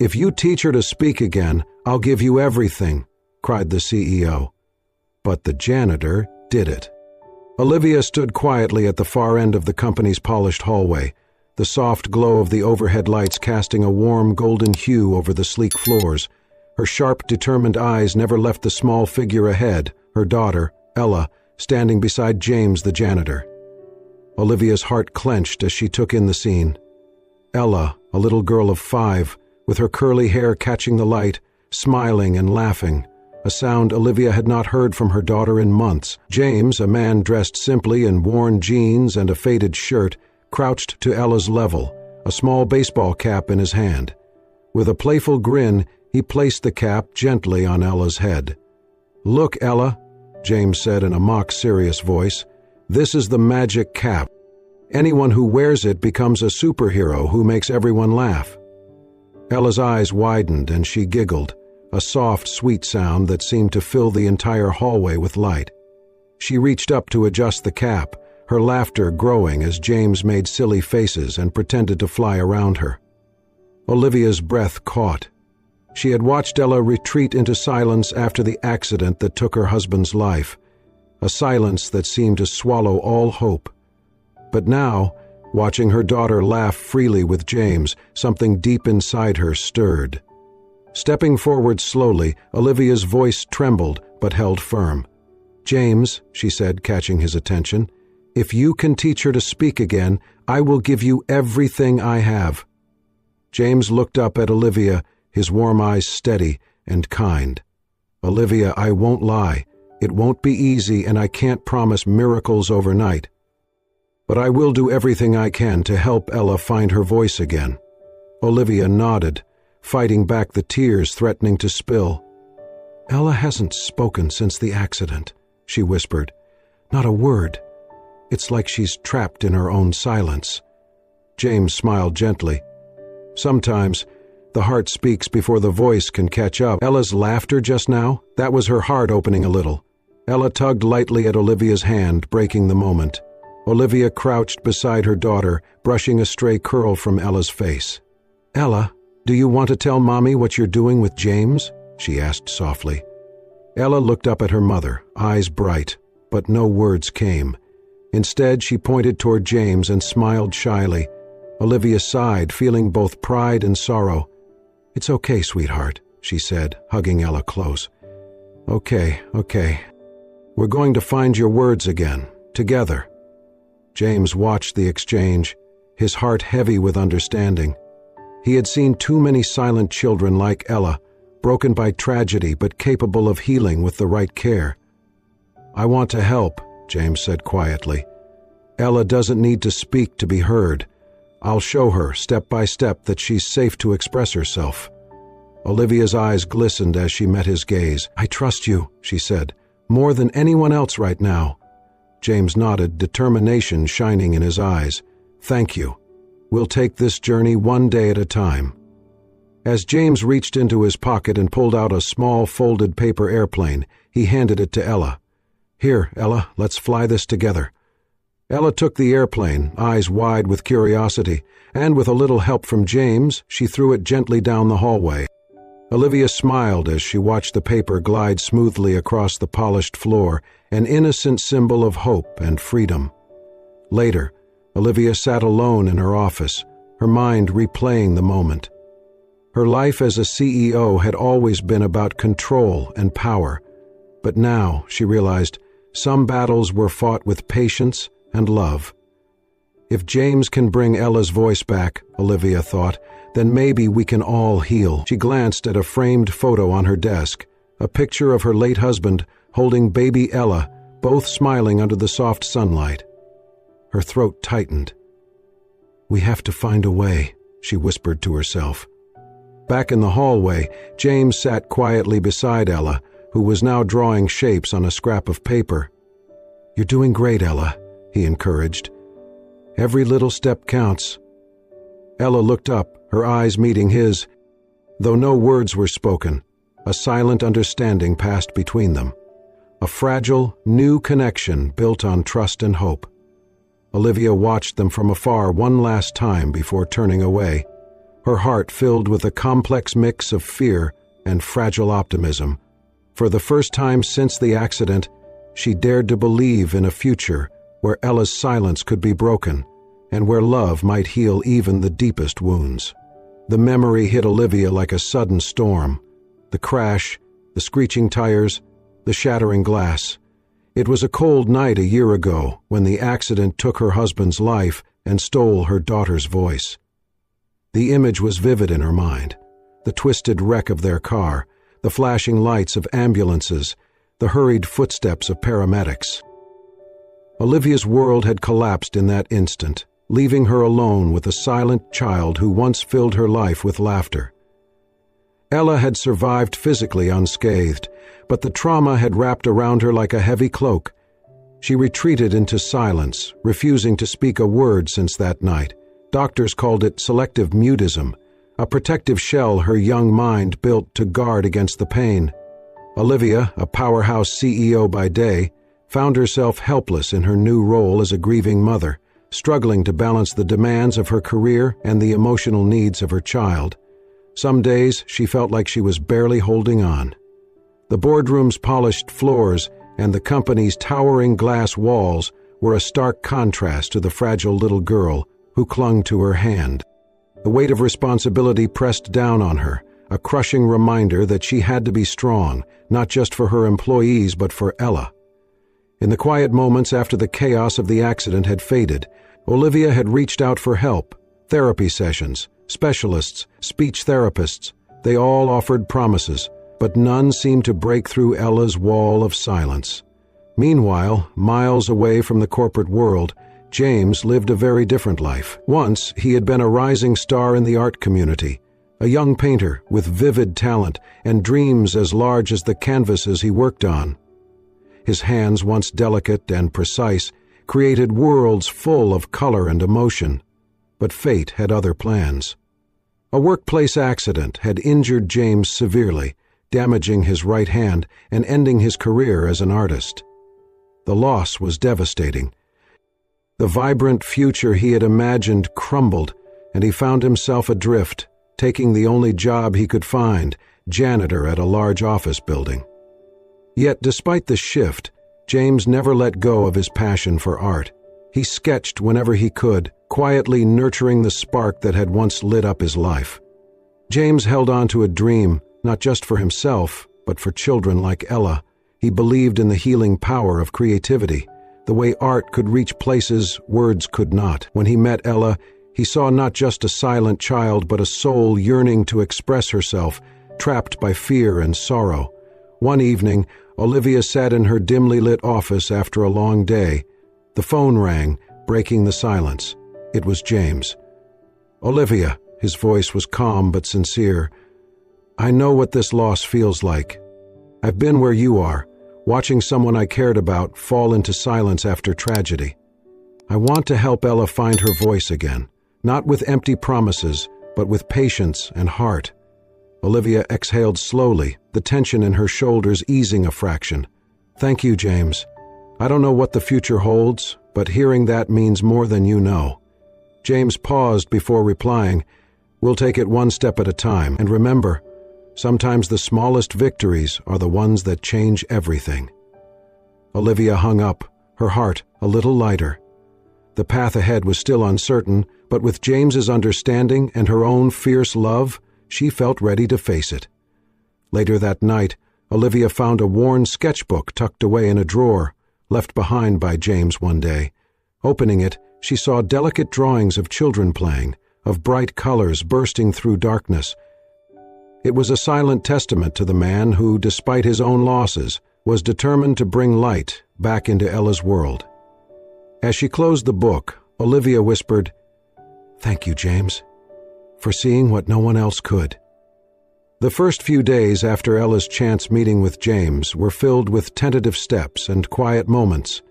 "If you teach her to speak again, I'll give you everything," cried the CEO. But the janitor did it. Olivia stood quietly at the far end of the company's polished hallway, the soft glow of the overhead lights casting a warm golden hue over the sleek floors. Her sharp, determined eyes never left the small figure ahead, her daughter, Ella, standing beside James the janitor. Olivia's heart clenched as she took in the scene. Ella, a little girl of 5, with her curly hair catching the light, smiling and laughing, a sound Olivia had not heard from her daughter in months. James, a man dressed simply in worn jeans and a faded shirt, crouched to Ella's level, a small baseball cap in his hand. With a playful grin, he placed the cap gently on Ella's head. "Look, Ella," James said in a mock-serious voice, "this is the magic cap. Anyone who wears it becomes a superhero who makes everyone laugh." Ella's eyes widened and she giggled, a soft, sweet sound that seemed to fill the entire hallway with light. She reached up to adjust the cap, her laughter growing as James made silly faces and pretended to fly around her. Olivia's breath caught. She had watched Ella retreat into silence after the accident that took her husband's life, a silence that seemed to swallow all hope. But now, watching her daughter laugh freely with James, something deep inside her stirred. Stepping forward slowly, Olivia's voice trembled but held firm. "James," she said, catching his attention, "if you can teach her to speak again, I will give you everything I have." James looked up at Olivia, his warm eyes steady and kind. "Olivia, I won't lie. It won't be easy and I can't promise miracles overnight. But I will do everything I can to help Ella find her voice again." Olivia nodded, fighting back the tears threatening to spill. "Ella hasn't spoken since the accident," she whispered. "Not a word. It's like she's trapped in her own silence." James smiled gently. "Sometimes the heart speaks before the voice can catch up." Ella's laughter just now, that was her heart opening a little. Ella tugged lightly at Olivia's hand, breaking the moment. Olivia crouched beside her daughter, brushing a stray curl from Ella's face. "Ella, do you want to tell Mommy what you're doing with James?" she asked softly. Ella looked up at her mother, eyes bright, but no words came. Instead, she pointed toward James and smiled shyly. Olivia sighed, feeling both pride and sorrow. "It's okay, sweetheart," she said, hugging Ella close. Okay. We're going to find your words again, together." James watched the exchange, his heart heavy with understanding. He had seen too many silent children like Ella, broken by tragedy but capable of healing with the right care. "I want to help," James said quietly. "Ella doesn't need to speak to be heard. I'll show her, step by step, that she's safe to express herself." Olivia's eyes glistened as she met his gaze. "I trust you," she said, "more than anyone else right now." James nodded, determination shining in his eyes. "Thank you. We'll take this journey one day at a time." As James reached into his pocket and pulled out a small folded paper airplane, he handed it to Ella. "Here, Ella, let's fly this together." Ella took the airplane, eyes wide with curiosity, and with a little help from James, she threw it gently down the hallway. Olivia smiled as she watched the paper glide smoothly across the polished floor, an innocent symbol of hope and freedom. Later, Olivia sat alone in her office, her mind replaying the moment. Her life as a CEO had always been about control and power, but now, she realized, some battles were fought with patience and love. If James can bring Ella's voice back, Olivia thought, then maybe we can all heal. She glanced at a framed photo on her desk, a picture of her late husband holding baby Ella, both smiling under the soft sunlight. Her throat tightened. "We have to find a way," she whispered to herself. Back in the hallway, James sat quietly beside Ella, who was now drawing shapes on a scrap of paper. "You're doing great, Ella," he encouraged. "Every little step counts." Ella looked up, her eyes meeting his. Though no words were spoken, a silent understanding passed between them. A fragile, new connection built on trust and hope. Olivia watched them from afar one last time before turning away. her heart filled with a complex mix of fear and fragile optimism. For the first time since the accident, she dared to believe in a future where Ella's silence could be broken and where love might heal even the deepest wounds. The memory hit Olivia like a sudden storm. The crash, the screeching tires, the shattering glass. It was a cold night a year ago when the accident took her husband's life and stole her daughter's voice. The image was vivid in her mind. The twisted wreck of their car, the flashing lights of ambulances, the hurried footsteps of paramedics. Olivia's world had collapsed in that instant, leaving her alone with a silent child who once filled her life with laughter. Ella had survived physically unscathed, but the trauma had wrapped around her like a heavy cloak. She retreated into silence, refusing to speak a word since that night. Doctors called it selective mutism, a protective shell her young mind built to guard against the pain. Olivia, a powerhouse CEO by day, found herself helpless in her new role as a grieving mother, struggling to balance the demands of her career and the emotional needs of her child. Some days she felt like she was barely holding on. The boardroom's polished floors and the company's towering glass walls were a stark contrast to the fragile little girl who clung to her hand. The weight of responsibility pressed down on her, a crushing reminder that she had to be strong, not just for her employees but for Ella. In the quiet moments after the chaos of the accident had faded, Olivia had reached out for help. Therapy sessions, specialists, speech therapists, they all offered promises, but none seemed to break through Ella's wall of silence. Meanwhile, miles away from the corporate world, James lived a very different life. Once, he had been a rising star in the art community, a young painter with vivid talent and dreams as large as the canvases he worked on. His hands, once delicate and precise, created worlds full of color and emotion. But fate had other plans. A workplace accident had injured James severely, damaging his right hand and ending his career as an artist. The loss was devastating. The vibrant future he had imagined crumbled, and he found himself adrift, taking the only job he could find, janitor at a large office building. Yet despite the shift, James never let go of his passion for art. He sketched whenever he could, quietly nurturing the spark that had once lit up his life. James held on to a dream, not just for himself, but for children like Ella. He believed in the healing power of creativity, the way art could reach places words could not. When he met Ella, he saw not just a silent child, but a soul yearning to express herself, trapped by fear and sorrow. One evening, Olivia sat in her dimly lit office after a long day. The phone rang, breaking the silence. It was James. "Olivia," his voice was calm but sincere. "I know what this loss feels like. I've been where you are, watching someone I cared about fall into silence after tragedy. I want to help Ella find her voice again, not with empty promises, but with patience and heart." Olivia exhaled slowly, the tension in her shoulders easing a fraction. "Thank you, James. I don't know what the future holds, but hearing that means more than you know." James paused before replying, "We'll take it one step at a time, and remember, sometimes the smallest victories are the ones that change everything." Olivia hung up, her heart a little lighter. The path ahead was still uncertain, but with James's understanding and her own fierce love, she felt ready to face it. Later that night, Olivia found a worn sketchbook tucked away in a drawer, left behind by James one day. Opening it, she saw delicate drawings of children playing, of bright colors bursting through darkness. It was a silent testament to the man who, despite his own losses, was determined to bring light back into Ella's world. As she closed the book, Olivia whispered, "Thank you, James, for seeing what no one else could." The first few days after Ella's chance meeting with James were filled with tentative steps and quiet moments.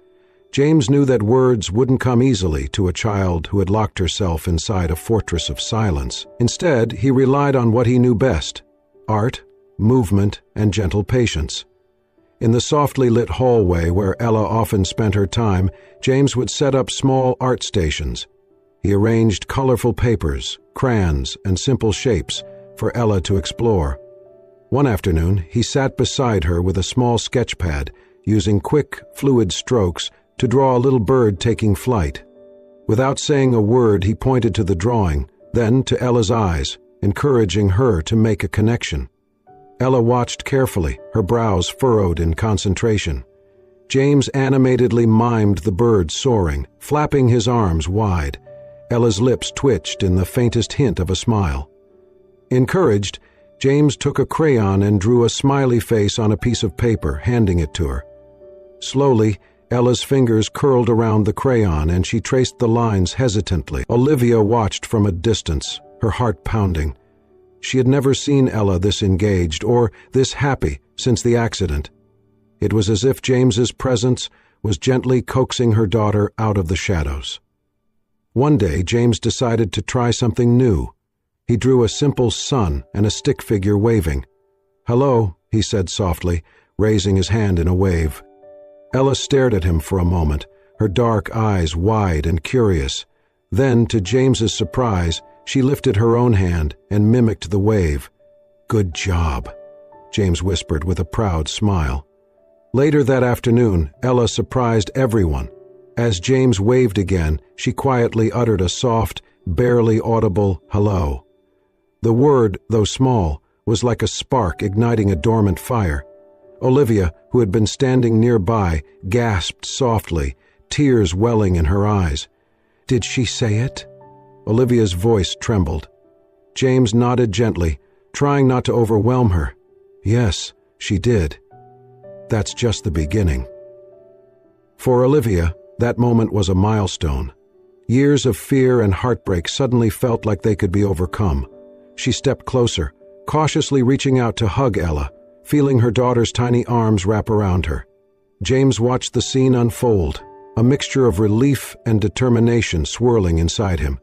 James knew that words wouldn't come easily to a child who had locked herself inside a fortress of silence. Instead, he relied on what he knew best: art, movement, and gentle patience. In the softly lit hallway where Ella often spent her time, James would set up small art stations. He arranged colorful papers, crayons, and simple shapes for Ella to explore. One afternoon, he sat beside her with a small sketch pad, using quick, fluid strokes to draw a little bird taking flight. Without saying a word, he pointed to the drawing, then to Ella's eyes, encouraging her to make a connection. Ella watched carefully, her brows furrowed in concentration. James animatedly mimed the bird soaring, flapping his arms wide. Ella's lips twitched in the faintest hint of a smile. Encouraged, James took a crayon and drew a smiley face on a piece of paper, handing it to her. Slowly, Ella's fingers curled around the crayon and she traced the lines hesitantly. Olivia watched from a distance, her heart pounding. She had never seen Ella this engaged or this happy since the accident. It was as if James's presence was gently coaxing her daughter out of the shadows. One day, James decided to try something new. He drew a simple sun and a stick figure waving. "Hello," he said softly, raising his hand in a wave. Ella stared at him for a moment, her dark eyes wide and curious. Then, to James's surprise, she lifted her own hand and mimicked the wave. "Good job," James whispered with a proud smile. Later that afternoon, Ella surprised everyone. As James waved again, she quietly uttered a soft, barely audible hello. The word, though small, was like a spark igniting a dormant fire. Olivia, who had been standing nearby, gasped softly, tears welling in her eyes. "Did she say it?" Olivia's voice trembled. James nodded gently, trying not to overwhelm her. "Yes, she did. That's just the beginning." For Olivia, that moment was a milestone. Years of fear and heartbreak suddenly felt like they could be overcome. She stepped closer, cautiously reaching out to hug Ella, feeling her daughter's tiny arms wrap around her. James watched the scene unfold, a mixture of relief and determination swirling inside him.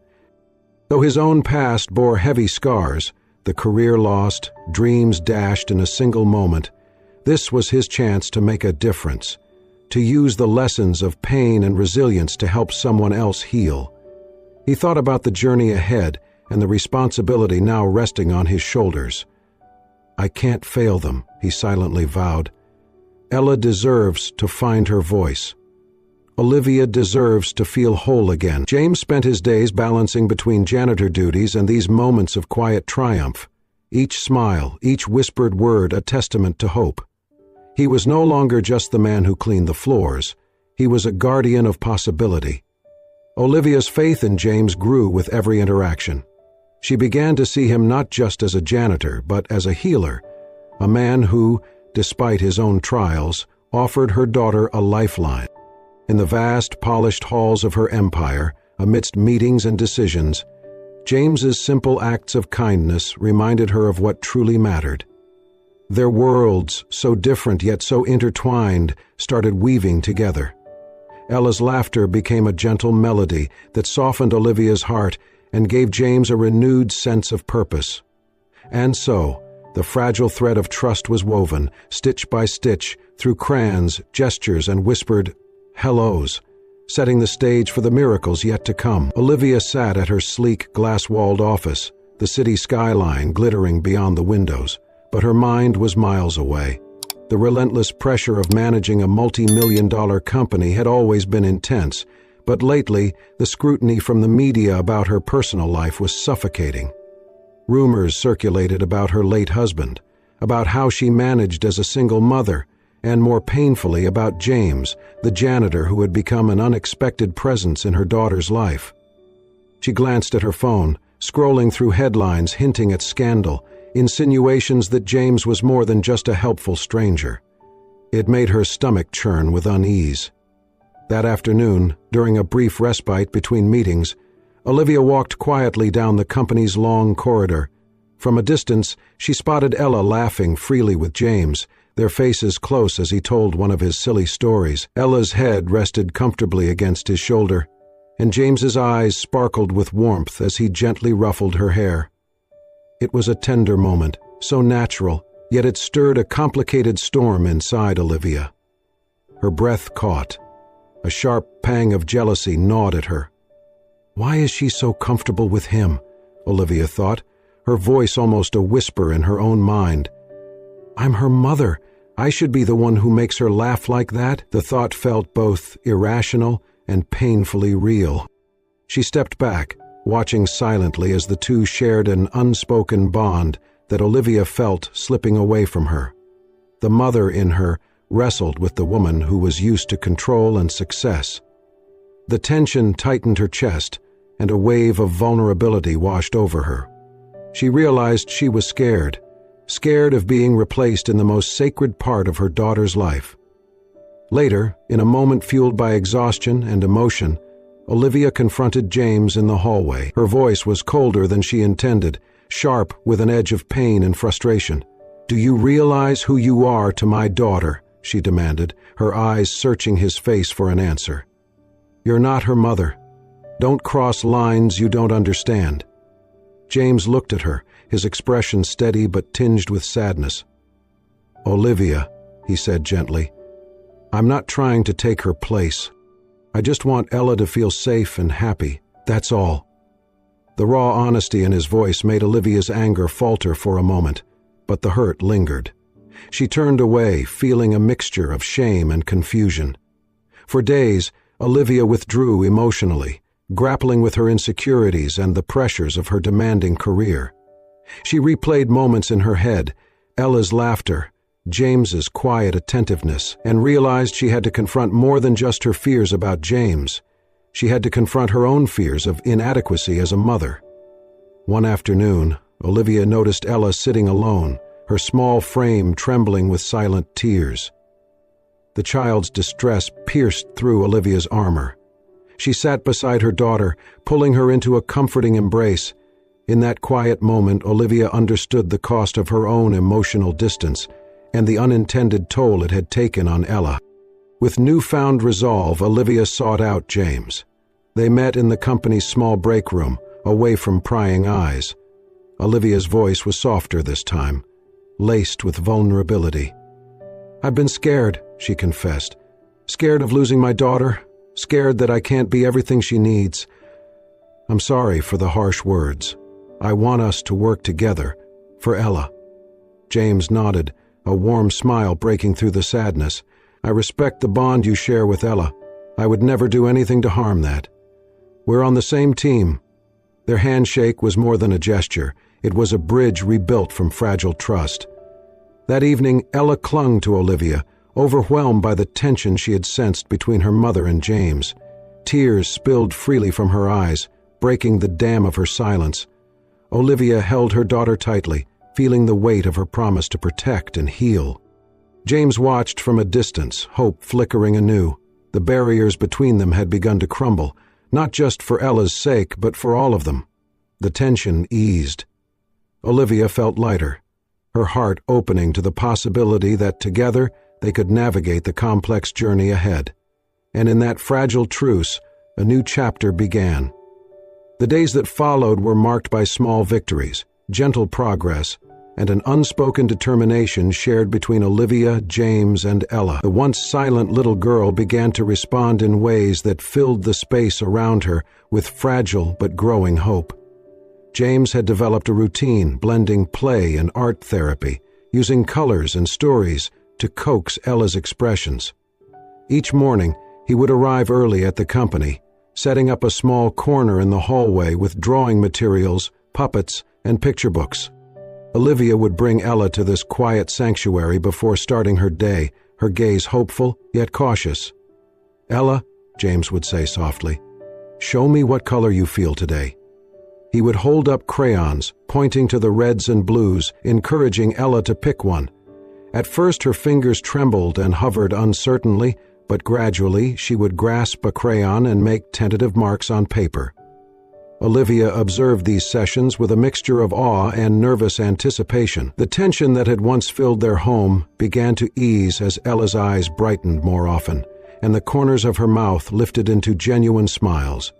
Though his own past bore heavy scars, the career lost, dreams dashed in a single moment, this was his chance to make a difference, to use the lessons of pain and resilience to help someone else heal. He thought about the journey ahead and the responsibility now resting on his shoulders. "I can't fail them," he silently vowed. "Ella deserves to find her voice. Olivia deserves to feel whole again." James spent his days balancing between janitor duties and these moments of quiet triumph, each smile, each whispered word a testament to hope. He was no longer just the man who cleaned the floors. He was a guardian of possibility. Olivia's faith in James grew with every interaction. She began to see him not just as a janitor, but as a healer, a man who, despite his own trials, offered her daughter a lifeline. In the vast, polished halls of her empire, amidst meetings and decisions, James's simple acts of kindness reminded her of what truly mattered. Their worlds, so different yet so intertwined, started weaving together. Ella's laughter became a gentle melody that softened Olivia's heart and gave James a renewed sense of purpose. And so, the fragile thread of trust was woven, stitch by stitch, through crayons, gestures, and whispered hellos, setting the stage for the miracles yet to come. Olivia sat at her sleek, glass-walled office, the city skyline glittering beyond the windows, but her mind was miles away. The relentless pressure of managing a multi-million-dollar company had always been intense, but lately the scrutiny from the media about her personal life was suffocating. Rumors circulated about her late husband, about how she managed as a single mother, and more painfully about James, the janitor who had become an unexpected presence in her daughter's life. She glanced at her phone, scrolling through headlines hinting at scandal, insinuations that James was more than just a helpful stranger. It made her stomach churn with unease. That afternoon, during a brief respite between meetings, Olivia walked quietly down the company's long corridor. From a distance, she spotted Ella laughing freely with James, their faces close as he told one of his silly stories. Ella's head rested comfortably against his shoulder, and James's eyes sparkled with warmth as he gently ruffled her hair. It was a tender moment, so natural, yet it stirred a complicated storm inside Olivia. Her breath caught. A sharp pang of jealousy gnawed at her. Why is she so comfortable with him? Olivia thought, her voice almost a whisper in her own mind. I'm her mother. I should be the one who makes her laugh like that. The thought felt both irrational and painfully real. She stepped back, watching silently as the two shared an unspoken bond that Olivia felt slipping away from her. The mother in her wrestled with the woman who was used to control and success. The tension tightened her chest, and a wave of vulnerability washed over her. She realized she was scared of being replaced in the most sacred part of her daughter's life. Later, in a moment fueled by exhaustion and emotion, Olivia confronted James in the hallway. Her voice was colder than she intended, sharp with an edge of pain and frustration. "Do you realize who you are to my daughter?" she demanded, her eyes searching his face for an answer. "You're not her mother. Don't cross lines you don't understand." James looked at her, his expression steady but tinged with sadness. "Olivia," he said gently, "I'm not trying to take her place. I just want Ella to feel safe and happy, that's all." The raw honesty in his voice made Olivia's anger falter for a moment, but the hurt lingered. She turned away, feeling a mixture of shame and confusion. For days, Olivia withdrew emotionally, grappling with her insecurities and the pressures of her demanding career. She replayed moments in her head, Ella's laughter, James's quiet attentiveness, and realized she had to confront more than just her fears about James. She had to confront her own fears of inadequacy as a mother. One afternoon, Olivia noticed Ella sitting alone, her small frame trembling with silent tears. The child's distress pierced through Olivia's armor. She sat beside her daughter, pulling her into a comforting embrace. In that quiet moment, Olivia understood the cost of her own emotional distance and the unintended toll it had taken on Ella. With newfound resolve, Olivia sought out James. They met in the company's small break room, away from prying eyes. Olivia's voice was softer this time, laced with vulnerability. "I've been scared," she confessed. "Scared of losing my daughter, scared that I can't be everything she needs. I'm sorry for the harsh words. I want us to work together, for Ella." James nodded, a warm smile breaking through the sadness. "I respect the bond you share with Ella. I would never do anything to harm that. We're on the same team." Their handshake was more than a gesture. It was a bridge rebuilt from fragile trust. That evening, Ella clung to Olivia, overwhelmed by the tension she had sensed between her mother and James. Tears spilled freely from her eyes, breaking the dam of her silence. Olivia held her daughter tightly, feeling the weight of her promise to protect and heal. James watched from a distance, hope flickering anew. The barriers between them had begun to crumble, not just for Ella's sake, but for all of them. The tension eased. Olivia felt lighter, her heart opening to the possibility that together they could navigate the complex journey ahead. And in that fragile truce, a new chapter began. The days that followed were marked by small victories, gentle progress, and an unspoken determination shared between Olivia, James, and Ella. The once silent little girl began to respond in ways that filled the space around her with fragile but growing hope. James had developed a routine blending play and art therapy, using colors and stories to coax Ella's expressions. Each morning, he would arrive early at the company, setting up a small corner in the hallway with drawing materials, puppets, and picture books. Olivia would bring Ella to this quiet sanctuary before starting her day, her gaze hopeful yet cautious. "Ella," James would say softly, "show me what color you feel today." He would hold up crayons, pointing to the reds and blues, encouraging Ella to pick one. At first her fingers trembled and hovered uncertainly, but gradually she would grasp a crayon and make tentative marks on paper. Olivia observed these sessions with a mixture of awe and nervous anticipation. The tension that had once filled their home began to ease as Ella's eyes brightened more often, and the corners of her mouth lifted into genuine smiles.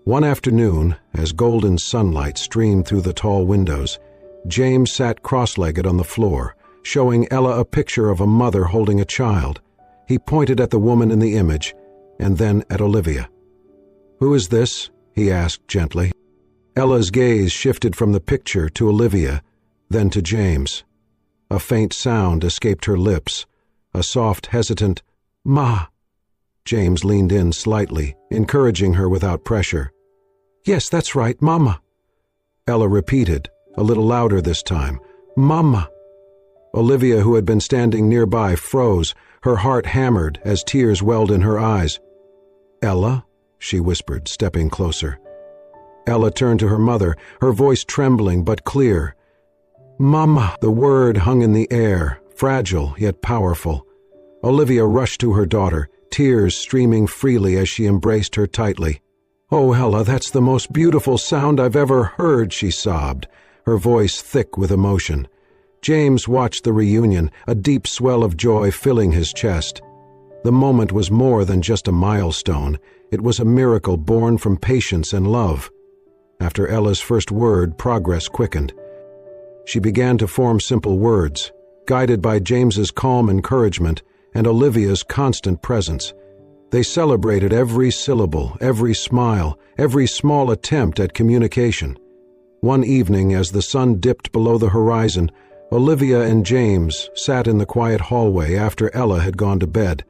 One afternoon, as golden sunlight streamed through the tall windows, James sat cross-legged on the floor, showing Ella a picture of a mother holding a child. He pointed at the woman in the image, and then at Olivia. "Who is this?" he asked gently. Ella's gaze shifted from the picture to Olivia, then to James. A faint sound escaped her lips, a soft, hesitant, "Ma." James leaned in slightly, encouraging her without pressure. "Yes, that's right, Mama." Ella repeated, a little louder this time, "Mama." Olivia, who had been standing nearby, froze, her heart hammered as tears welled in her eyes. "Ella?" she whispered, stepping closer. Ella turned to her mother, her voice trembling but clear. "Mama!" The word hung in the air, fragile yet powerful. Olivia rushed to her daughter, tears streaming freely as she embraced her tightly. "Oh, Ella, that's the most beautiful sound I've ever heard," she sobbed, her voice thick with emotion. James watched the reunion, a deep swell of joy filling his chest. The moment was more than just a milestone. It was a miracle born from patience and love. After Ella's first word, progress quickened. She began to form simple words, guided by James's calm encouragement and Olivia's constant presence. They celebrated every syllable, every smile, every small attempt at communication. One evening, as the sun dipped below the horizon, Olivia and James sat in the quiet hallway after Ella had gone to bed.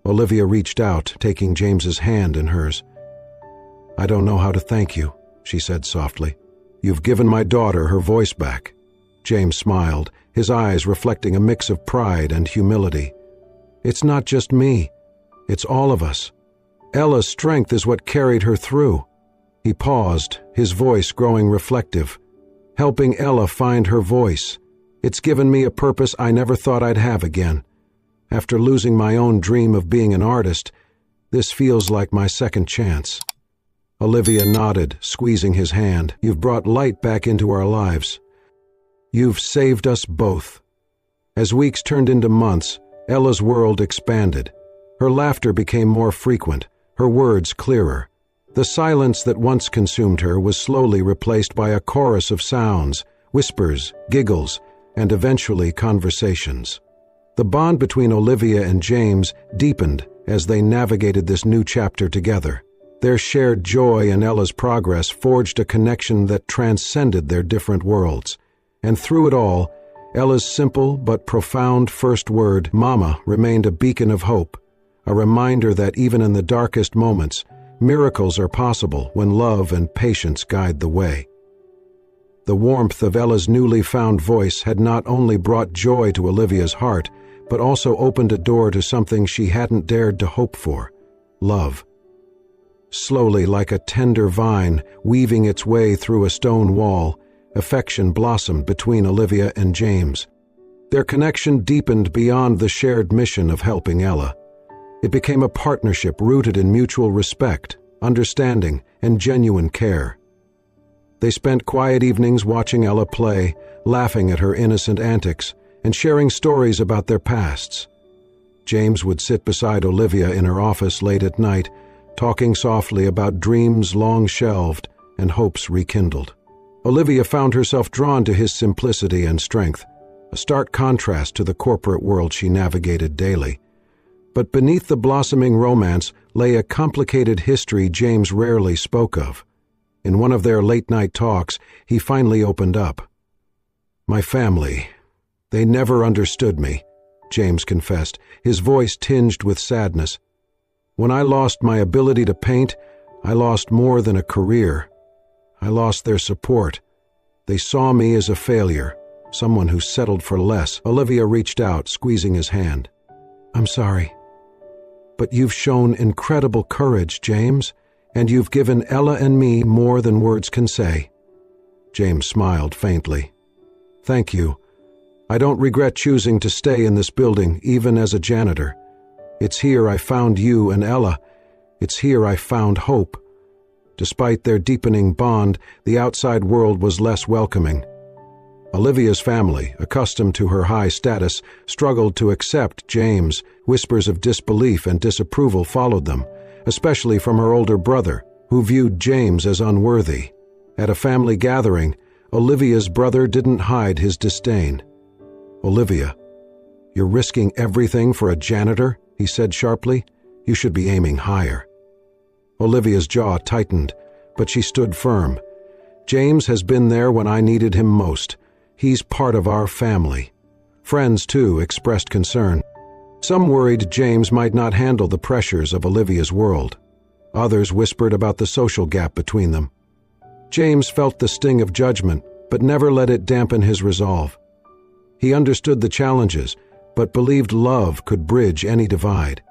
Olivia reached out, taking James's hand in hers. "I don't know how to thank you," she said softly. "You've given my daughter her voice back." James smiled, his eyes reflecting a mix of pride and humility. "It's not just me. It's all of us. Ella's strength is what carried her through." He paused, his voice growing reflective. "Helping Ella find her voice. It's given me a purpose I never thought I'd have again. After losing my own dream of being an artist, this feels like my second chance." Olivia nodded, squeezing his hand. "You've brought light back into our lives. You've saved us both." As weeks turned into months, Ella's world expanded. Her laughter became more frequent, her words clearer. The silence that once consumed her was slowly replaced by a chorus of sounds, whispers, giggles, and eventually conversations. The bond between Olivia and James deepened as they navigated this new chapter together. Their shared joy in Ella's progress forged a connection that transcended their different worlds. And through it all, Ella's simple but profound first word, "Mama," remained a beacon of hope, a reminder that even in the darkest moments, miracles are possible when love and patience guide the way. The warmth of Ella's newly found voice had not only brought joy to Olivia's heart, but also opened a door to something she hadn't dared to hope for: love. Slowly, like a tender vine weaving its way through a stone wall, affection blossomed between Olivia and James. Their connection deepened beyond the shared mission of helping Ella. It became a partnership rooted in mutual respect, understanding, and genuine care. They spent quiet evenings watching Ella play, laughing at her innocent antics, and sharing stories about their pasts. James would sit beside Olivia in her office late at night, talking softly about dreams long shelved and hopes rekindled. Olivia found herself drawn to his simplicity and strength, a stark contrast to the corporate world she navigated daily. But beneath the blossoming romance lay a complicated history James rarely spoke of. In one of their late-night talks, he finally opened up. "My family, they never understood me," James confessed, his voice tinged with sadness. "When I lost my ability to paint, I lost more than a career. I lost their support. They saw me as a failure, someone who settled for less." Olivia reached out, squeezing his hand. "I'm sorry. But you've shown incredible courage, James, and you've given Ella and me more than words can say." James smiled faintly. "Thank you. I don't regret choosing to stay in this building, even as a janitor. It's here I found you and Ella. It's here I found hope." Despite their deepening bond, the outside world was less welcoming. Olivia's family, accustomed to her high status, struggled to accept James. Whispers of disbelief and disapproval followed them, especially from her older brother, who viewed James as unworthy. At a family gathering, Olivia's brother didn't hide his disdain. "Olivia, you're risking everything for a janitor," he said sharply. "You should be aiming higher." Olivia's jaw tightened, but she stood firm. James has been there when I needed him most. He's part of our family." Friends, too, expressed concern. Some worried James might not handle the pressures of Olivia's world. Others whispered about the social gap between them. James felt the sting of judgment, but never let it dampen his resolve. He understood the challenges, but believed love could bridge any divide.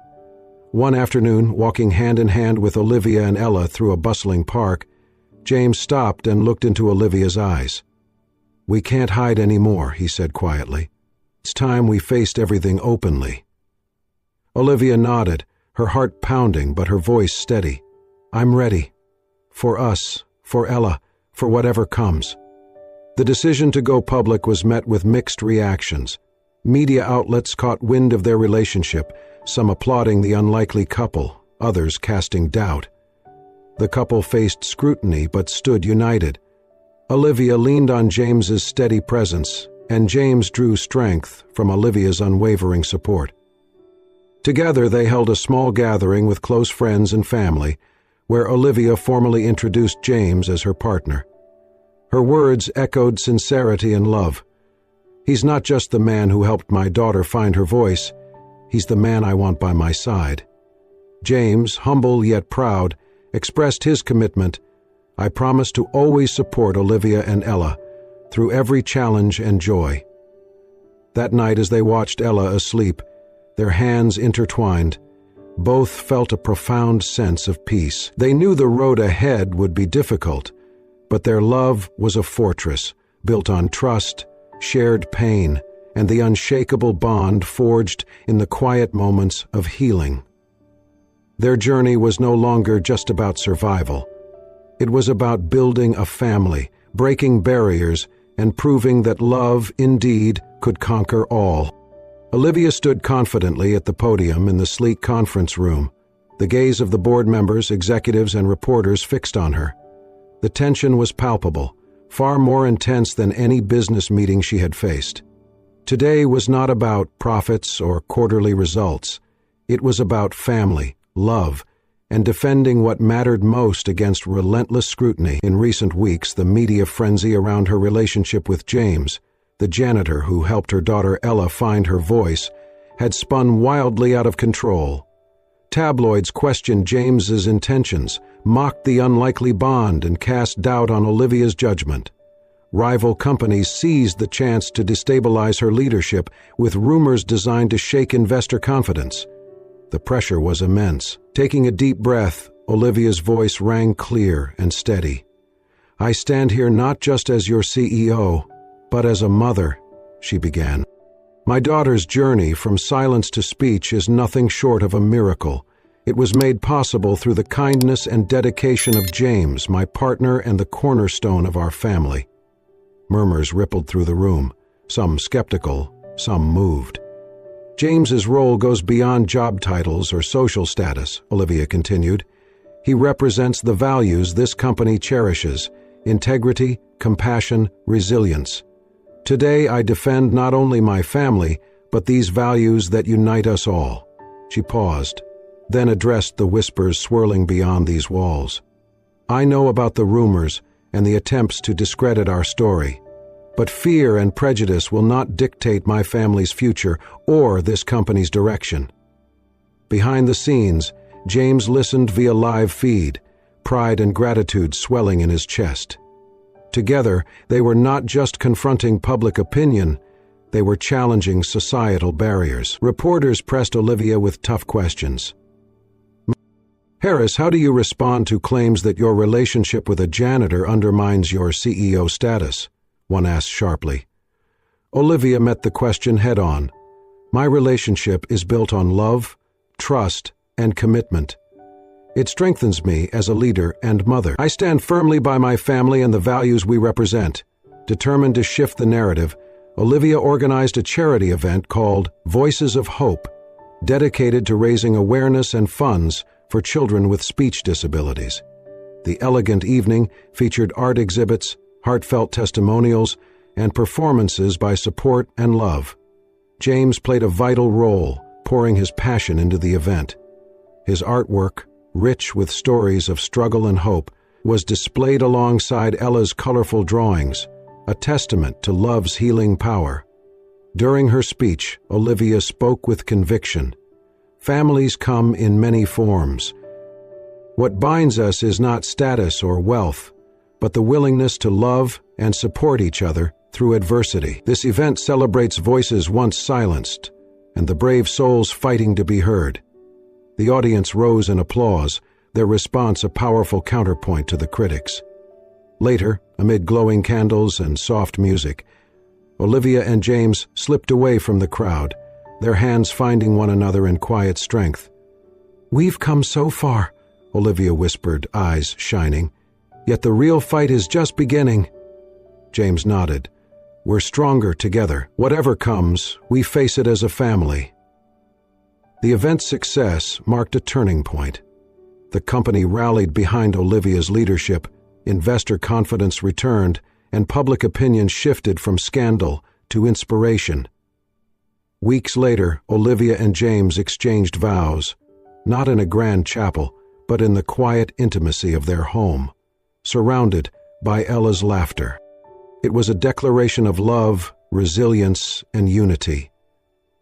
One afternoon, walking hand in hand with Olivia and Ella through a bustling park, James stopped and looked into Olivia's eyes. "We can't hide anymore," he said quietly. "It's time we faced everything openly." Olivia nodded, her heart pounding but her voice steady. "I'm ready. For us, for Ella, for whatever comes." The decision to go public was met with mixed reactions. Media outlets caught wind of their relationship, some applauding the unlikely couple, others casting doubt. The couple faced scrutiny but stood united. Olivia leaned on James's steady presence, and James drew strength from Olivia's unwavering support. Together they held a small gathering with close friends and family, where Olivia formally introduced James as her partner. Her words echoed sincerity and love. "He's not just the man who helped my daughter find her voice, he's the man I want by my side." James, humble yet proud, expressed his commitment. "I promise to always support Olivia and Ella, through every challenge and joy." That night as they watched Ella asleep, their hands intertwined, both felt a profound sense of peace. They knew the road ahead would be difficult, but their love was a fortress, built on trust, shared pain, and the unshakable bond forged in the quiet moments of healing. Their journey was no longer just about survival. It was about building a family, breaking barriers, and proving that love, indeed, could conquer all. Olivia stood confidently at the podium in the sleek conference room, the gaze of the board members, executives, and reporters fixed on her. The tension was palpable, far more intense than any business meeting she had faced. Today was not about profits or quarterly results. It was about family, love, and defending what mattered most against relentless scrutiny. In recent weeks, the media frenzy around her relationship with James, the janitor who helped her daughter Ella find her voice, had spun wildly out of control. Tabloids questioned James's intentions, mocked the unlikely bond, and cast doubt on Olivia's judgment. Rival companies seized the chance to destabilize her leadership with rumors designed to shake investor confidence. The pressure was immense. Taking a deep breath, Olivia's voice rang clear and steady. "I stand here not just as your CEO, but as a mother," she began. "My daughter's journey from silence to speech is nothing short of a miracle. It was made possible through the kindness and dedication of James, my partner and the cornerstone of our family." Murmurs rippled through the room, some skeptical, some moved. "James's role goes beyond job titles or social status," Olivia continued. "He represents the values this company cherishes: integrity, compassion, resilience. Today I defend not only my family, but these values that unite us all." She paused, then addressed the whispers swirling beyond these walls. "I know about the rumors and the attempts to discredit our story, but fear and prejudice will not dictate my family's future or this company's direction." Behind the scenes, James listened via live feed, pride and gratitude swelling in his chest. Together, they were not just confronting public opinion, they were challenging societal barriers. Reporters pressed Olivia with tough questions. "Harris, how do you respond to claims that your relationship with a janitor undermines your CEO status?" one asked sharply. Olivia met the question head-on. "My relationship is built on love, trust, and commitment. It strengthens me as a leader and mother. I stand firmly by my family and the values we represent." Determined to shift the narrative, Olivia organized a charity event called Voices of Hope, dedicated to raising awareness and funds for children with speech disabilities. The elegant evening featured art exhibits, heartfelt testimonials, and performances by support and love. James played a vital role, pouring his passion into the event. His artwork, rich with stories of struggle and hope, was displayed alongside Ella's colorful drawings, a testament to love's healing power. During her speech, Olivia spoke with conviction. Families come in many forms. What binds us is not status or wealth, but the willingness to love and support each other through adversity. This event celebrates voices once silenced and the brave souls fighting to be heard. The audience rose in applause, their response a powerful counterpoint to the critics. Later, amid glowing candles and soft music, Olivia and James slipped away from the crowd, their hands finding one another in quiet strength. "We've come so far," Olivia whispered, eyes shining. "Yet the real fight is just beginning." James nodded. "We're stronger together. Whatever comes, we face it as a family." The event's success marked a turning point. The company rallied behind Olivia's leadership, investor confidence returned, and public opinion shifted from scandal to inspiration. Weeks later, Olivia and James exchanged vows, not in a grand chapel, but in the quiet intimacy of their home, surrounded by Ella's laughter. It was a declaration of love, resilience, and unity.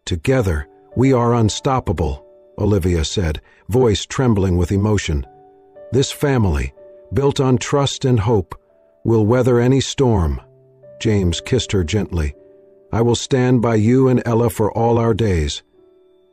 "Together, we are unstoppable," Olivia said, voice trembling with emotion. "This family, built on trust and hope, will weather any storm." James kissed her gently. "I will stand by you and Ella for all our days."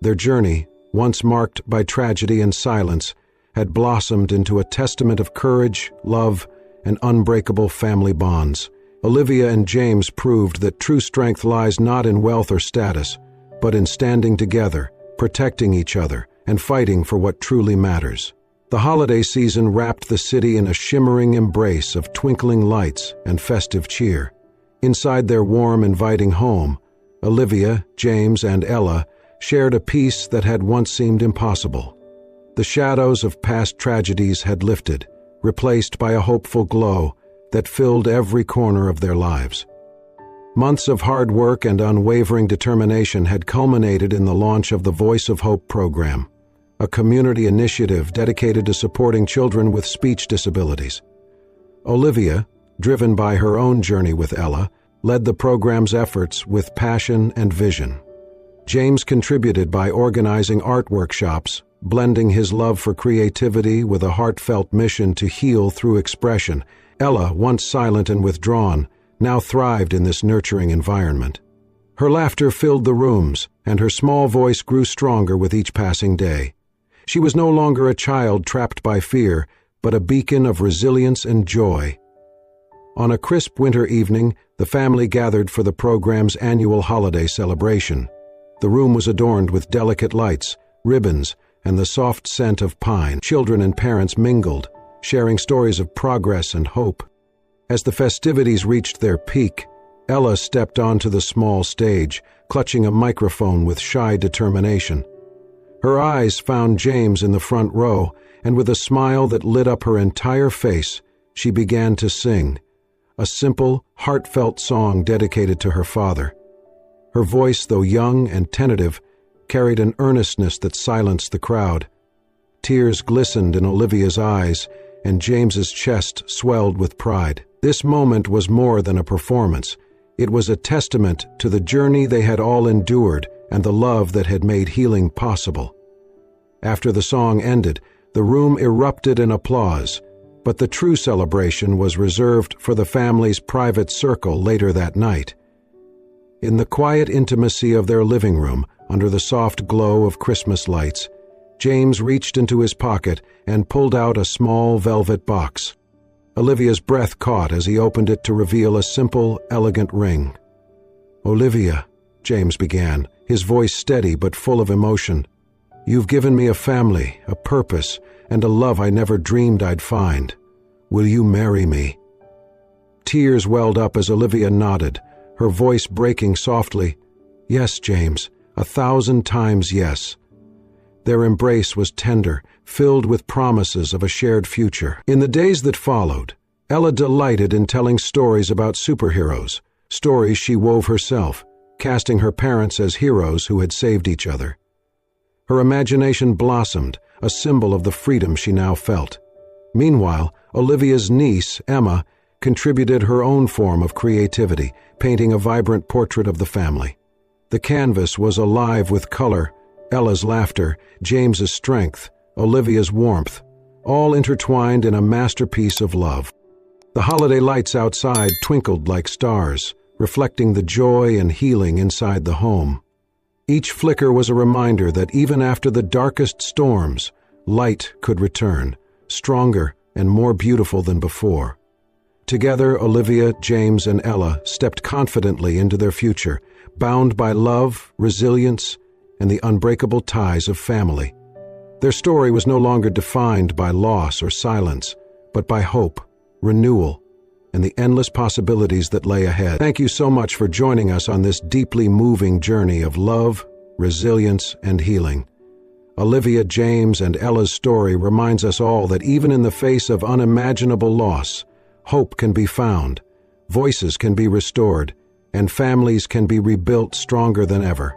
Their journey, once marked by tragedy and silence, had blossomed into a testament of courage, love, and unbreakable family bonds. Olivia and James proved that true strength lies not in wealth or status, but in standing together, protecting each other, and fighting for what truly matters. The holiday season wrapped the city in a shimmering embrace of twinkling lights and festive cheer. Inside their warm, inviting home, Olivia, James, and Ella shared a peace that had once seemed impossible. The shadows of past tragedies had lifted, replaced by a hopeful glow that filled every corner of their lives. Months of hard work and unwavering determination had culminated in the launch of the Voice of Hope program, a community initiative dedicated to supporting children with speech disabilities. Olivia, driven by her own journey with Ella, led the program's efforts with passion and vision. James contributed by organizing art workshops, blending his love for creativity with a heartfelt mission to heal through expression. Ella, once silent and withdrawn, now thrived in this nurturing environment. Her laughter filled the rooms, and her small voice grew stronger with each passing day. She was no longer a child trapped by fear, but a beacon of resilience and joy. On a crisp winter evening, the family gathered for the program's annual holiday celebration. The room was adorned with delicate lights, ribbons, and the soft scent of pine. Children and parents mingled, sharing stories of progress and hope. As the festivities reached their peak, Ella stepped onto the small stage, clutching a microphone with shy determination. Her eyes found James in the front row, and with a smile that lit up her entire face, she began to sing, a simple, heartfelt song dedicated to her father. Her voice, though young and tentative, carried an earnestness that silenced the crowd. Tears glistened in Olivia's eyes, and James's chest swelled with pride. This moment was more than a performance. It was a testament to the journey they had all endured and the love that had made healing possible. After the song ended, the room erupted in applause, but the true celebration was reserved for the family's private circle later that night. In the quiet intimacy of their living room, under the soft glow of Christmas lights, James reached into his pocket and pulled out a small velvet box. Olivia's breath caught as he opened it to reveal a simple, elegant ring. "Olivia," James began, his voice steady but full of emotion, "you've given me a family, a purpose, and a love I never dreamed I'd find. Will you marry me?" Tears welled up as Olivia nodded, her voice breaking softly. "Yes, James, 1,000 times yes." Their embrace was tender, filled with promises of a shared future. In the days that followed, Ella delighted in telling stories about superheroes, stories she wove herself, casting her parents as heroes who had saved each other. Her imagination blossomed, a symbol of the freedom she now felt. Meanwhile, Olivia's niece, Emma, contributed her own form of creativity, painting a vibrant portrait of the family. The canvas was alive with color, Ella's laughter, James's strength, Olivia's warmth, all intertwined in a masterpiece of love. The holiday lights outside twinkled like stars, reflecting the joy and healing inside the home. Each flicker was a reminder that even after the darkest storms, light could return, stronger and more beautiful than before. Together, Olivia, James, and Ella stepped confidently into their future, bound by love, resilience, and the unbreakable ties of family. Their story was no longer defined by loss or silence, but by hope, renewal, and the endless possibilities that lay ahead. Thank you so much for joining us on this deeply moving journey of love, resilience, and healing. Olivia, James, and Ella's story reminds us all that even in the face of unimaginable loss, hope can be found, voices can be restored, and families can be rebuilt stronger than ever.